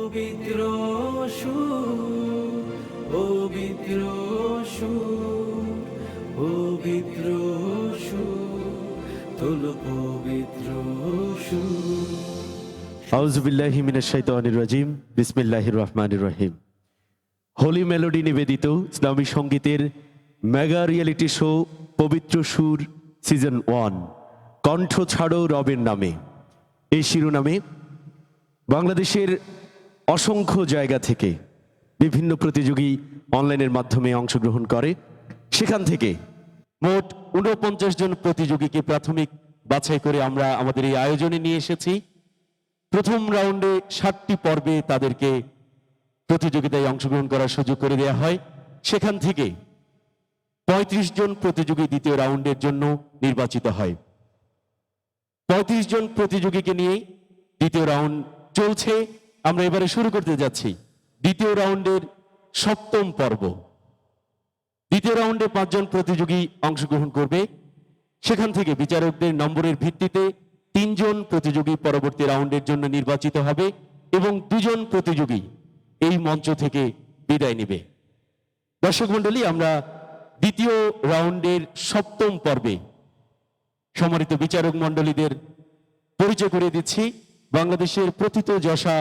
পবিত্র সুর, পবিত্র সুর, পবিত্র সুর, তোলো পবিত্র সুর। আউযু বিল্লাহি মিনাশ শাইতানির রাজিম। বিসমিল্লাহির রহমানির রহিম। হোলি মেলোডি নিবেদিত ইসলামী সঙ্গীতের মেগা রিয়েলিটি শো পবিত্র সুর সিজন 1 কণ্ঠ ছাড়ো রবের নামে। এই শিরোনামে বাংলাদেশের অসংখ্য জায়গা থেকে বিভিন্ন প্রতিযোগী অনলাইনের মাধ্যমে অংশগ্রহণ করে। সেখান থেকে মোট ৪৯ জন প্রতিযোগীকে প্রাথমিক বাছাই করে আমরা আমাদের এই আয়োজনে নিয়ে এসেছি। প্রথম রাউন্ডে 7টি পর্বে তাদেরকে প্রতিযোগিতায় অংশগ্রহণ করার সুযোগ করে দেওয়া হয়। সেখান থেকে ৩৫ জন প্রতিযোগী দ্বিতীয় রাউন্ডের জন্য নির্বাচিত হয়। ৩৫ জন প্রতিযোগীকে নিয়ে দ্বিতীয় রাউন্ড চলছে। আমরা এবারে শুরু করতে যাচ্ছি দ্বিতীয় রাউন্ডের 7ম পর্ব। দ্বিতীয় রাউন্ডে 5 জন প্রতিযোগী অংশগ্রহণ করবে। সেখান থেকে বিচারকদের নম্বরের ভিত্তিতে 3 জন প্রতিযোগী পরবর্তী রাউন্ডের জন্য নির্বাচিত হবে এবং 2 জন প্রতিযোগী এই মঞ্চ থেকে বিদায় নেবে। দর্শক মণ্ডলী, আমরা দ্বিতীয় রাউন্ডের 7ম পর্বে সম্মানিত বিচারক মণ্ডলীদের পরিচয় করে দিচ্ছি। বাংলাদেশের প্রথিত যশা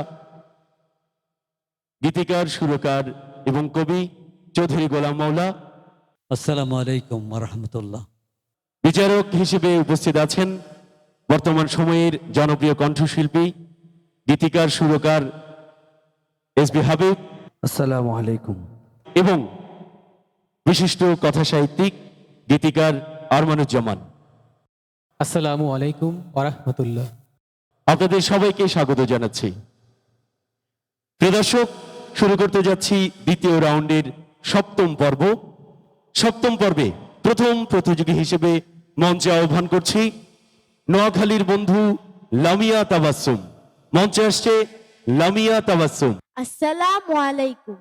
গীতিকার, সুরকার এবং কবি চৌধুরী গোলাম মাওলা। আসসালামু আলাইকুম ওয়া রাহমাতুল্লাহ। বিচারক হিসেবে উপস্থিত আছেন বর্তমান সময়ের জনপ্রিয় কণ্ঠশিল্পী, গীতিকার, সুরকার এসবি হাবিব। আসসালামু আলাইকুম। এবং বিশিষ্ট কথা সাহিত্যিক, গীতিকার আরমানুজ্জামান। আসসালামু আলাইকুম ওয়া রাহমাতুল্লাহ। আপনাদের সবাইকে স্বাগত জানাচ্ছি। প্রিয় দর্শক, শুরু করতে যাচ্ছি দ্বিতীয় রাউন্ডের 7ম পর্ব। 7ম পর্বে প্রথম প্রতিযোগী হিসেবে মঞ্চে আহ্বান করছি নোয়াখালীর বন্ধু লামিয়া তাবাসসুম। মঞ্চে আসছে লামিয়া তাবাসসুম। আসসালামু আলাইকুম।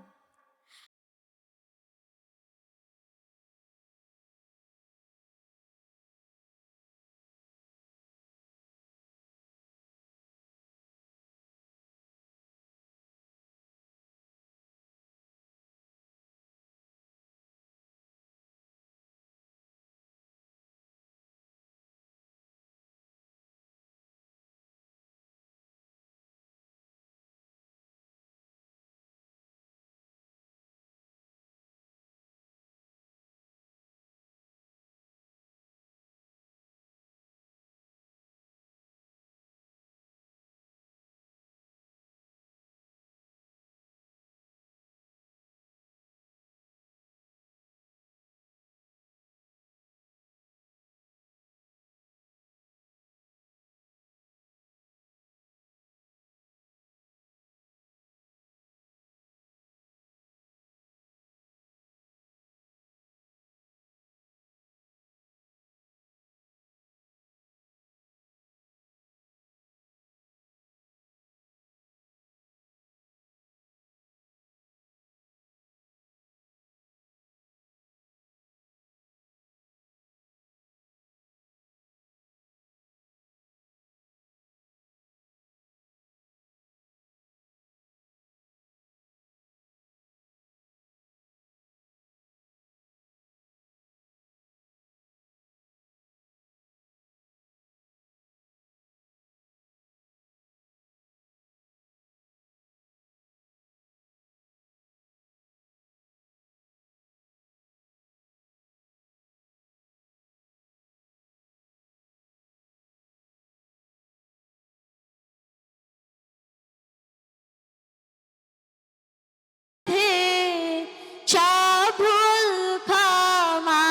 সব ভুল ক্ষমা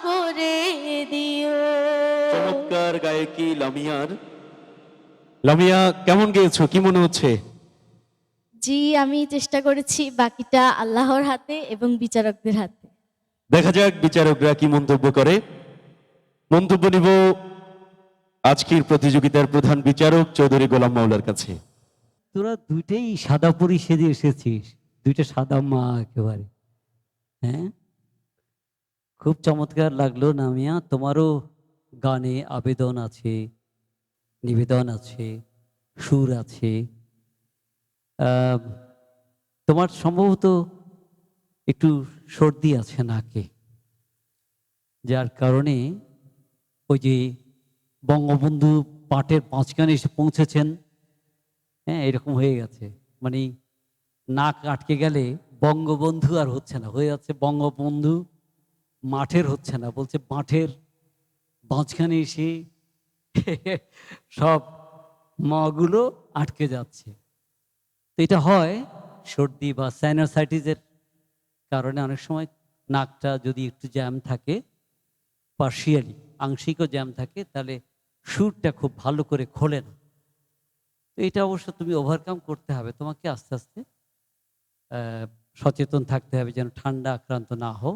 করে দিও। চমৎকার গায়কী লামিয়ার। লামিয়া, কেমন গেয়েছো? কি মনে হচ্ছে? জি, আমি চেষ্টা করেছি, বাকিটা আল্লাহর হাতে এবং বিচারকদের হাতে। দেখা যাক বিচারকরা কি মন্তব্য করে। মন্তব্য নিব আজকের প্রতিযোগিতার প্রধান বিচারক চৌধুরী গোলাম মাওলার কাছে। তোরা দুইটাই সাদা পরি সেজে এসেছিস, দুইটা সাদা মা একেবারে। হ্যাঁ, খুব চমৎকার লাগলো নামিয়া। তোমারও গানে আবেদন আছে, নিবেদন আছে, সুর আছে। আহ, তোমার সম্ভবত একটু সর্দি আছে নাকে, যার কারণে ওই যে বঙ্গবন্ধু পাটের মাঝখানে এসে পৌঁছেছেন, হ্যাঁ, এরকম হয়ে গেছে। মানে নাক আটকে গেলে বঙ্গবন্ধু আর হচ্ছে না, হয়ে যাচ্ছে বঙ্গবন্ধু মাঠের হচ্ছে না, বলছে মাঠের মাঝখানে এসে সব মাগুলো আটকে যাচ্ছে। তো এটা হয় সর্দি বা সাইনাসাইটিসের কারণে। অনেক সময় নাকটা যদি একটু জ্যাম থাকে, পার্শিয়ালি আংশিকও জ্যাম থাকে, তাহলে সুরটা খুব ভালো করে খোলে না। তো এটা অবশ্য তুমি ওভারকাম করতে হবে, তোমাকে আস্তে আস্তে সচেতন থাকতে হবে যেন ঠান্ডা আক্রান্ত না হও।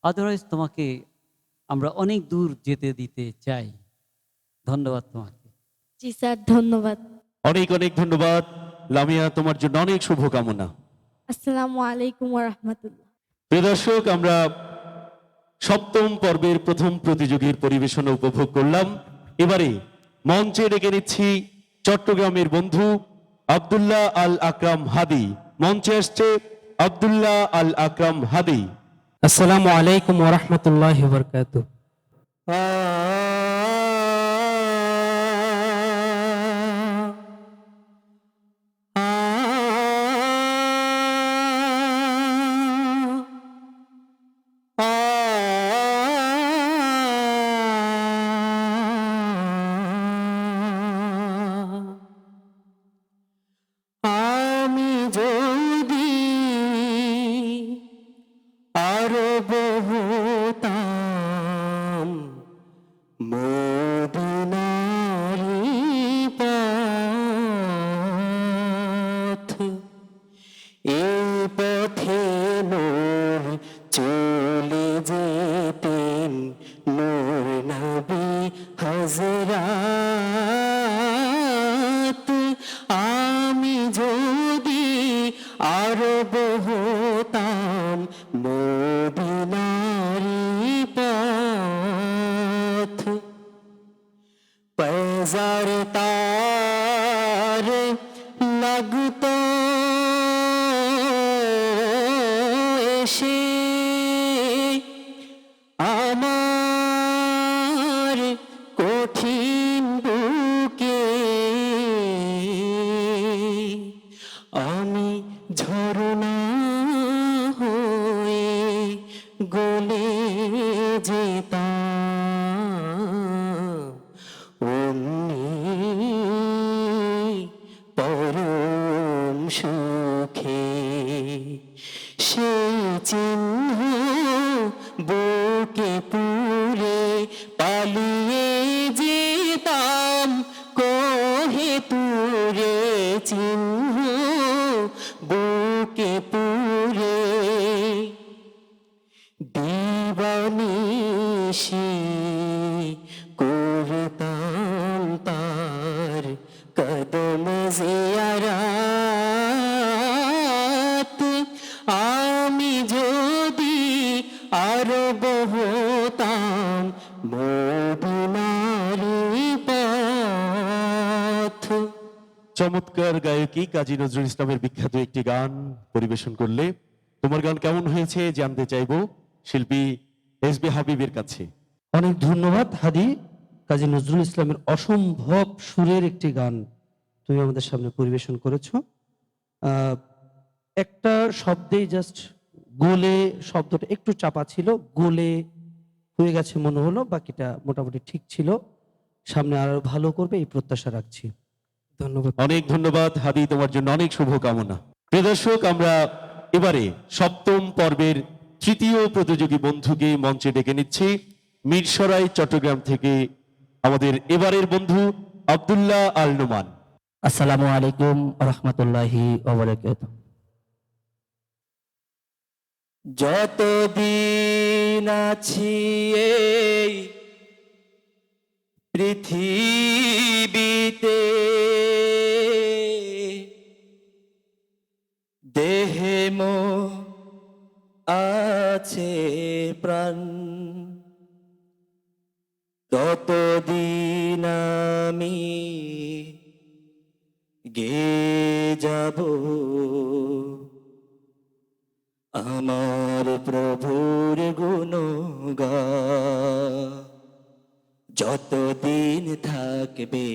আদারওয়াইজ তোমাকে আমরা অনেক দূর যেতে দিতে চাই। ধন্যবাদ তোমাকে। জি স্যার, ধন্যবাদ। অনেক অনেক ধন্যবাদ লামিয়া, তোমার জন্য অনেক শুভকামনা। আসসালামু আলাইকুম ওয়া রাহমাতুল্লাহ। প্রিয় দর্শক, আমরা সপ্তম পর্বের প্রথম প্রতিযোগীর পরিবেশনা উপভোগ করলাম। এবারে মঞ্চে ডেকে নিচ্ছি চট্টগ্রামের বন্ধু আব্দুল্লাহ আল আকরাম হাদি। মঞ্চে আসছে আব্দুল্লাহ আল আকরাম হাদি। আসসালামু আলাইকুম ওরহমতুল্লাহ বরকাত। আমি যদি আরো বহুতাম মদিনারি পথ, এই পথে নূর চলে যেতেন নূর নবী হযরত। আমি যদি আরো বহুতাম মদিনারি পথ, পেজার তার লাগতো এসে আমার কঠিন বুকে, আমি ঝরনা হয়ে গলে যেতাম অমনি পরম সুখে। সেই চিহ্ন বুকে পুরে পালিয়ে যেতাম কোহে তুরে, চিহ্ন বুকে পুরে দিবানিশি করতাম তার কদম জিয়ারত। আমি যদি আরো বহুতাম মদিনারি পথ। চমৎকার গায়কী কাজী নজরুল ইসলামের বিখ্যাত একটি গান পরিবেশন করলে তোমার গান কেমন হয়েছে জানতে চাইবো শিল্পী এসবি হাবিবের কাছে। অনেক ধন্যবাদ হাদি। কাজী নজরুল ইসলামের অসম্ভব সুরের একটি গান তুমি আমাদের সামনে পরিবেশন করেছো। একটা শব্দেই জাস্ট গোলে, শব্দটা একটু চাপা ছিল, গোলে হয়ে গেছে মনে হলো, বাকিটা মোটামুটি ঠিক ছিল। সামনে আরো ভালো করবে এই প্রত্যাশা রাখছি। ধন্যবাদ। অনেক ধন্যবাদ হাদি, তোমার জন্য অনেক শুভকামনা। প্রিয় দর্শক, আমরা এবারে সপ্তম পর্বের তৃতীয় প্রতিযোগী বন্ধুকে মঞ্চে ডেকে নিচ্ছি মিরসরাই চট্টগ্রাম থেকে আমাদের এবারের বন্ধু আব্দুল্লাহ আল নোমান। আসসালামু আলাইকুম রহমতুল্লাহি যতদিন আছি এই পৃথিবীতে, দেহে মোহ আছে প্রাণ, ততদিন আমি গে যাব আমার প্রভুর গুণগান। যতদিন থাকবে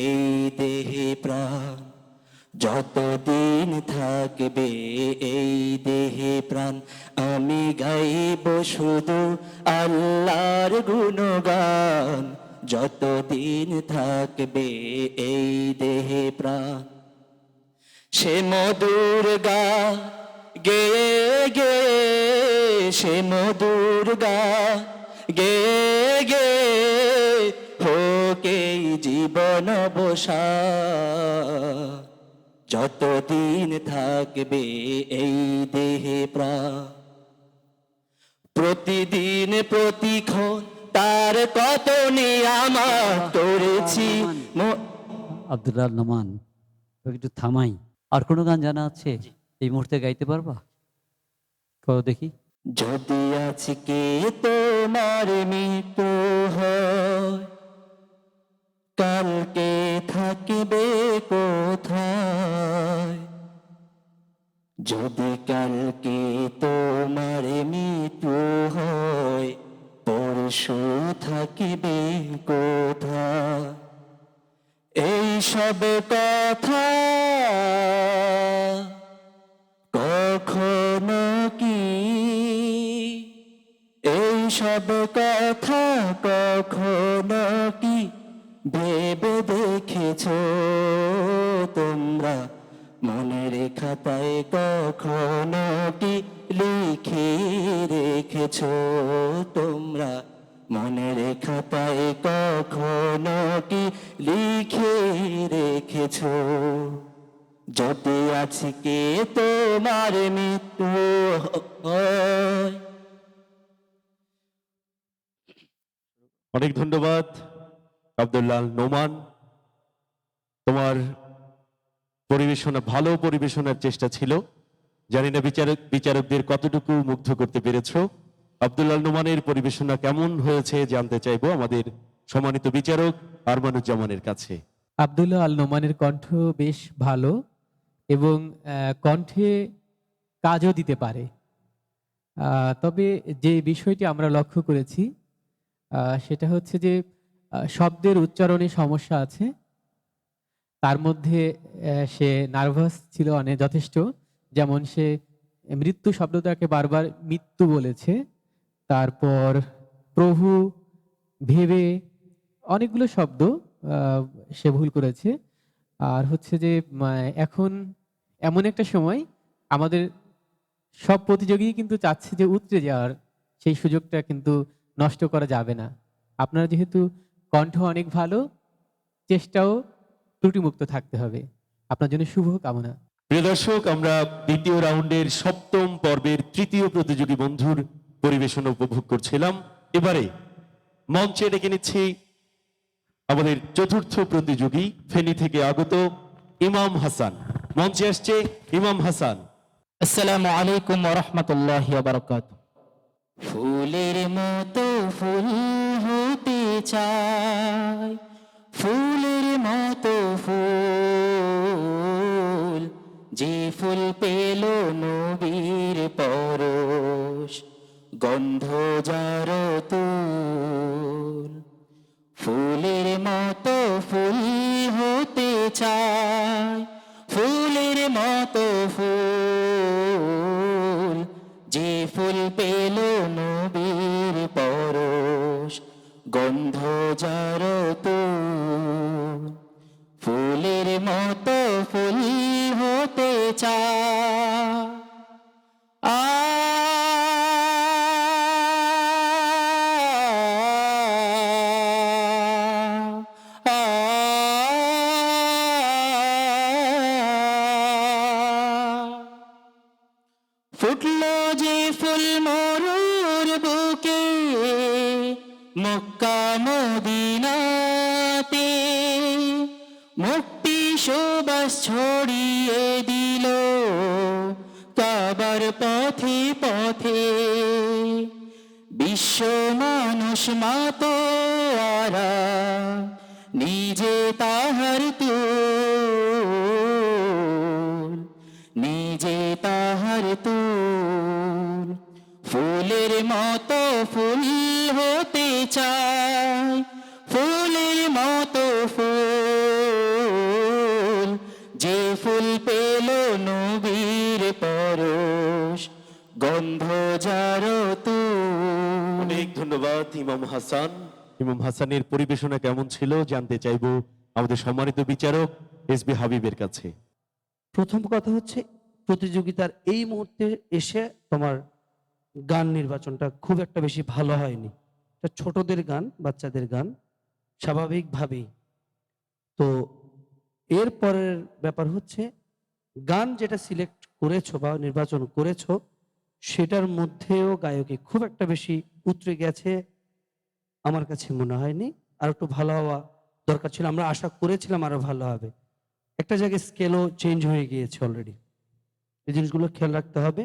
এই দেহে প্রাণ, যতদিন থাকবে এই দেহে প্রাণ, আমি গাইব শুধু আল্লাহর গুণগান। যতদিন থাকবে এই দেহে প্রাণ, সে মধুর গা গে গে, সে মধুর গা গে গে, হোক এই জীবন বসা। যতদিন থাকবে এই দেহে প্রাণ, প্রতিদিন প্রতিক্ষণ তার কত নিয়ামত করেছি। আব্দুল্লাহ নোমান, তোকে একটু থামাই। আর কোনো গান জানা আছে এই মুহূর্তে গাইতে পারবা? করো দেখি। যদি আজকে তোমার মৃত্যু হয়, কালকে থাকবে কোথায়? যদি কালকে তোমার মৃত্যু হয়, পরশু থাকিবে কোথায়? এই সব কথা কখনো কি, এই সব কথা কখনো কি ভেবে দেখেছো তোমরা? মনের খাতায় কখনো কি লিখে রেখেছো তোমরা? মনের খাতায় কখনো কি লিখে রেখেছো? যদি আজকে তোমার মৃত্যু হয়। অনেক ধন্যবাদ আব্দুল্লাহ নোমান। তোমার পরিবেশনা, ভালো পরিবেশনার চেষ্টা ছিল। জানি না বিচারকদের কতটুকু মুগ্ধ করতে পেরেছো। আব্দুল্লাহ নোমানের পরিবেশনা কেমন হয়েছে জানতে চাইবো আমাদের সম্মানিত বিচারক আরমানুজ্জামানের কাছে। আব্দুল্লাহ আল নোমানের কণ্ঠ বেশ ভালো এবং কণ্ঠে কাজও দিতে পারে। তবে যে বিষয়টি আমরা লক্ষ্য করেছি সেটা হচ্ছে যে শব্দের উচ্চারণে সমস্যা আছে। তার মধ্যে সে নার্ভাস ছিল অনেক যথেষ্ট। যেমন সে মৃত্যু শব্দটাকে বারবার মৃত্যু বলেছে, তারপর প্রভু, ভেবে, অনেকগুলো শব্দ সে ভুল করেছে। আর হচ্ছে যে এখন এমন একটা সময় আমাদের সব প্রতিযোগী কিন্তু চাচ্ছে যে উতরে যাওয়ার, সেই সুযোগটা কিন্তু নষ্ট করা যাবে না। আপনারা যেহেতু কণ্ঠ অনেক ভালো, চেষ্টাও ত্রুটিমুক্ত থাকতে হবে। আপনার জন্য শুভ কামনা। প্রিয় দর্শক, আমরা দ্বিতীয় রাউন্ডের সপ্তম পর্বের তৃতীয় প্রতিযোগী বন্ধুর পরিবেশন উপভোগ করছিলাম। এবারে মঞ্চে ডেকে নিচ্ছি আমাদের চতুর্থ প্রতিযোগী ফেনী থেকে আগত ইমাম হাসান। মঞ্চে আসছে ইমাম হাসান। আসসালামু আলাইকুম ওয়া রাহমাতুল্লাহি ওয়া বারাকাতুহু। ফুলের মতো ফুল হতে চাই, ফুলের মতো ফুল, যে ফুল পেল নবীর পরশ, গন্ধ যার তুল। ফুলের মতো ফুল হতে চাই, ফুলের মতো ফুল, যে ফুল পেল নবীর পরশ, গন্ধ যার তুল। ফুলের মতো ফুল হতে চাই। ফুটলো যে ফুল মরুর বুকে, মক্কা মদিনাতে, মুক্তি সুবাস ছড়িয়ে দিল কাবার পথে পথে। বিশ্ব মানুষ মাতোয়ারা নিজে তাহার তুল, মতো ফুল হতে চাই, ফুলের মতো ফুল, যে ফুল পেল নবীর পরশ, গন্ধ যার তুল। অনেক ধন্যবাদ ইমাম হাসান। ইমাম হাসানের পরিবেশনা কেমন ছিল জানতে চাইবো আমাদের সম্মানিত বিচারক এসবি হাবিবের কাছে। প্রথম কথা হচ্ছে প্রতিযোগিতার এই মুহূর্তে এসে তোমার গান নির্বাচনটা খুব একটা বেশি ভালো হয়নি। এটা ছোটদের গান, বাচ্চাদের গান, স্বাভাবিকভাবেই। তো এর পরের ব্যাপার হচ্ছে গান যেটা সিলেক্ট করেছো বা নির্বাচন করেছো সেটার মধ্যেও গায়কে খুব একটা বেশি উতরে গেছে আমার কাছে মনে হয়নি। আর একটু ভালো হওয়া দরকার ছিল, আমরা আশা করেছিলাম আরো ভালো হবে। একটা জায়গায় স্কেলও চেঞ্জ হয়ে গিয়েছে অলরেডি। এই জিনিসগুলো খেয়াল রাখতে হবে।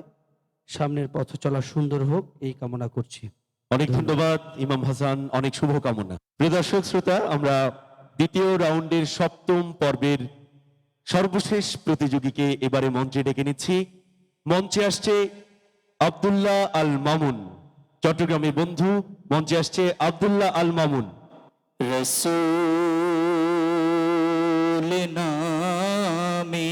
সামনের পথ চলা সুন্দর হোক এই কামনা করছি। অনেক ধন্যবাদ ইমাম হাসান, অনেক শুভকামনা। প্রিয় দর্শক শ্রোতা, আমরা দ্বিতীয় রাউন্ডের সপ্তম পর্বের সর্বশেষ প্রতিযোগীকে এবারে মঞ্চে ডেকে নিচ্ছি। মঞ্চে আসছে আব্দুল্লাহ আল মামুন, চট্টগ্রামের বন্ধু। মঞ্চে আসছে আব্দুল্লাহ আল মামুন। রসূল নামে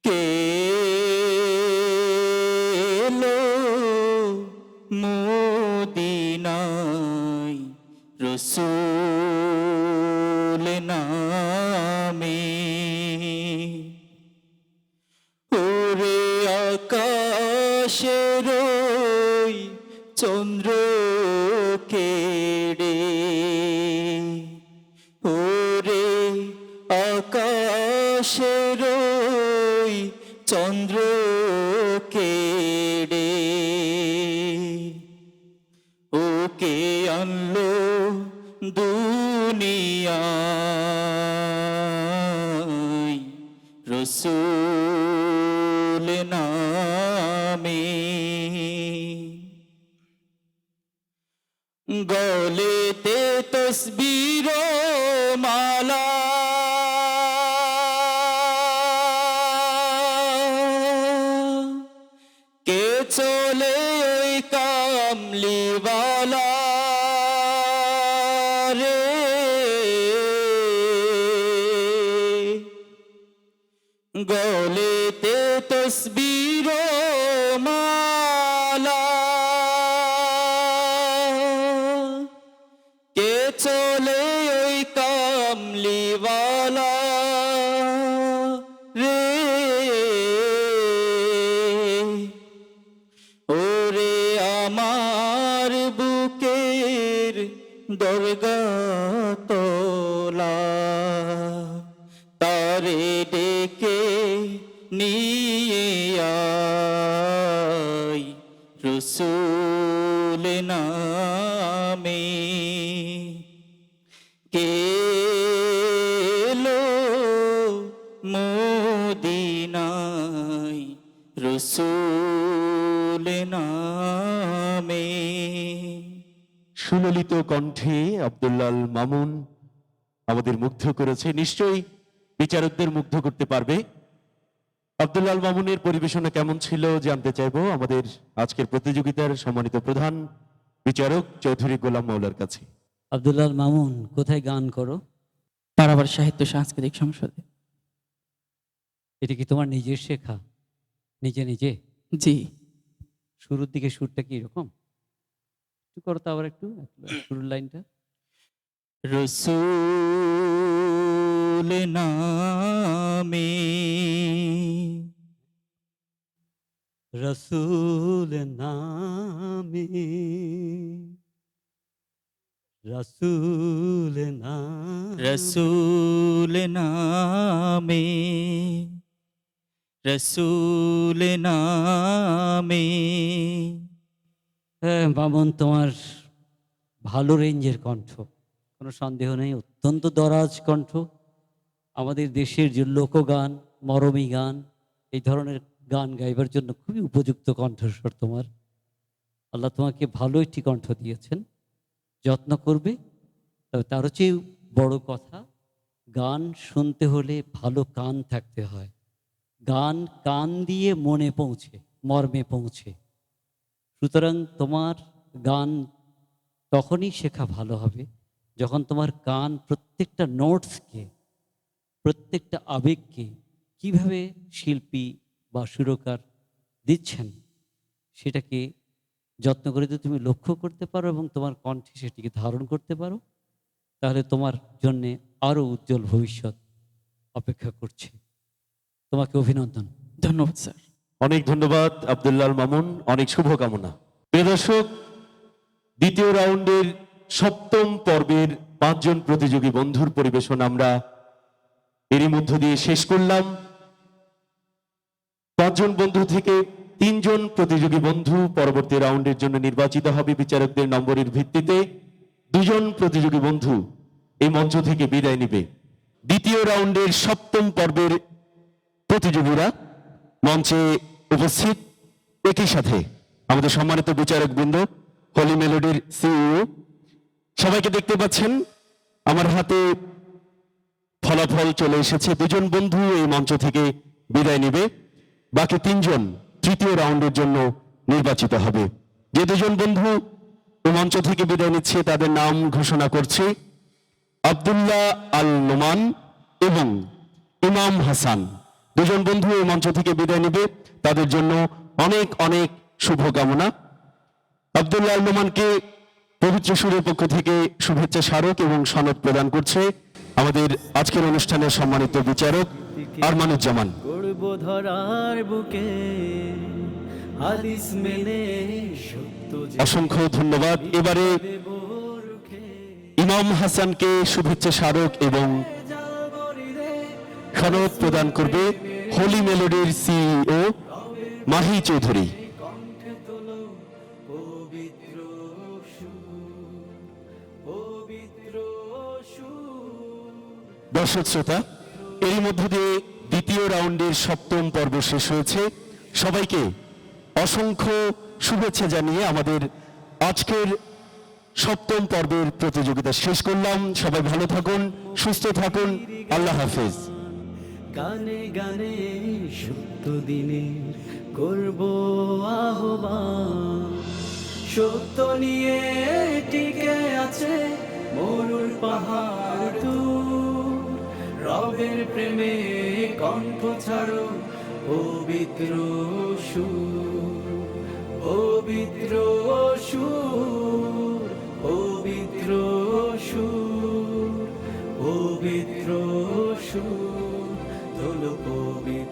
কে এলো মদিনায়, রসূল নামে ওরে আকাশের ওই চন্দ্র কেড়ে, ওরে আকাশের ওই চন্দ্র কেড়ে, ওকে আনলো দুনিয়ায়, রসূল নামে গলেতে তসবির মালা, কে চলে ওই কামলিওয়ালা রে, গলেতে তসবির মালা, কে চলে ওই কামলিওয়ালা রে, ওরে আমার বুকের দরগা তোলা, তারে ডেকে নিয়ে আয়, রসূল নামে কে এলো মদিনায়, রসূল নামে। সুললিত কণ্ঠে আব্দুল্লাহ আল মামুন আমাদের মুগ্ধ করেছে, নিশ্চয়ই বিচারকদের মুগ্ধ করতে পারবে। আব্দুল্লাহ আল মামুনের পরিবেশনা কেমন ছিল জানতে চাইবো আমাদের আজকের প্রতিযোগিতার সম্মানিত প্রধান বিচারক চৌধুরী গোলাম মাওলার কাছে। আব্দুল্লাহ আল মামুন, কোথায় গান করো? পারাবার সাহিত্য সাংস্কৃতিক সংসদে। এটা কি তোমার নিজের শেখা? নিজে নিজে? জি। শুরুর দিকে সুরটা কি এরকম? একটু করো তো আবার একটু, শুরুর লাইনটা। রসূল নামে রসূল নামে, রসূল নামে, রসূল নামে, রসূল নামে। হ্যাঁ মামুন, তোমার ভালো রেঞ্জের কণ্ঠ, কোনো সন্দেহ নেই। অত্যন্ত দরাজ কণ্ঠ। আমাদের দেশের যে লোকগান, মরমী গান, এই ধরনের গান গাইবার জন্য খুবই উপযুক্ত কণ্ঠস্বর তোমার। আল্লাহ তোমাকে ভালো একটি কণ্ঠ দিয়েছেন, যত্ন করবে। তবে তারও চেয়ে বড় কথা, গান শুনতে হলে ভালো কান থাকতে হয়। গান কান দিয়ে মনে পৌঁছে, মর্মে পৌঁছে। সুতরাং তোমার গান তখনই শেখা ভালো হবে যখন তোমার কান প্রত্যেকটা নোটসকে, প্রত্যেকটা আবেগকে কিভাবে শিল্পী বা সুরকার দিচ্ছেন সেটাকে যত্ন করে যদি তুমি লক্ষ্য করতে পারো এবং তোমার কণ্ঠে সেটিকে ধারণ করতে পারো, তাহলে তোমার জন্যে আরও উজ্জ্বল ভবিষ্যৎ অপেক্ষা করছে। তোমাকে অভিনন্দন। ধন্যবাদ স্যার। অনেক ধন্যবাদ আব্দুল্লাহ মামুন, অনেক শুভকামনা। প্রিয় দর্শক, দ্বিতীয় রাউন্ডের সপ্তম পর্বের 5 জন প্রতিযোগী বন্ধুর পরিবেশন আমরা এরই মধ্য দিয়ে শেষ করলাম। 5 জন বন্ধু থেকে 3 জন প্রতিযোগী বন্ধু পরবর্তী রাউন্ডের জন্য নির্বাচিত হবে বিচারকদের নম্বরের ভিত্তিতে। 2 জন প্রতিযোগী বন্ধু এই মঞ্চ থেকে বিদায় নেবে। দ্বিতীয় রাউন্ডের সপ্তম পর্বের প্রতিযোগীরা মঞ্চে উপস্থিত। একই সাথে আমাদের সম্মানিত বিচারক বৃন্দ, হোলি মেলোডির সিইও, সবাইকে দেখতে পাচ্ছেন আমার হাতে ফলাফল চলে এসেছে। 2 জন বন্ধু এই মঞ্চ থেকে বিদায় নেবে, বাকি 3 জন তৃতীয় রাউন্ডের জন্য নির্বাচিত হবে। যে 2 জন বন্ধু এই মঞ্চ থেকে বিদায় নিচ্ছে তাদের নাম ঘোষণা করছে আব্দুল্লাহ আল নোমান এবং ইমাম হাসান। 2 জন বন্ধু এই মঞ্চ থেকে বিদায় নেবে, তাদের জন্য অনেক অনেক শুভকামনা। আব্দুল্লাহ আল নোমানকে পবিত্র সুরের পক্ষ থেকে শুভেচ্ছা স্মারক এবং সনদ প্রদান করছে আমাদের আজকের অনুষ্ঠানের সম্মানিত বিচারক আরমানুজ্জামান। গর্ব ধরার বুকে হাদিস মেনে সত্য অসংখ্য ধন্যবাদ। এবারে ইমাম হাসানকে শুভেচ্ছা স্মারক এবং সনদ প্রদান করবে হোলি মেলোডির সিইও মাহি চৌধুরী। কণ্ঠে তোলো পবিত্র সুর, পবিত্র সুর। দর্শক শ্রোতা, এরই মধ্য দিয়ে দ্বিতীয় রাউন্ডের সপ্তম পর্ব শেষ হয়েছে। সবাইকে অসংখ্য শুভেচ্ছা জানিয়ে আমাদের আজকের সপ্তম পর্বের প্রতিযোগিতা শেষ করলাম। সবাই ভালো থাকুন, সুস্থ থাকুন, আল্লাহ হাফেজ। গানে গানে সত্য দিনের করব আহ্বান, সত্য নিয়ে টিকে আছে মরুর পাহাড় দূর। রবের প্রেমে কণ্ঠ ছাড়ো পবিত্র সুর, পবিত্র সুর, পবিত্র সুর, পবিত্র সুর, তোলো পবিত্র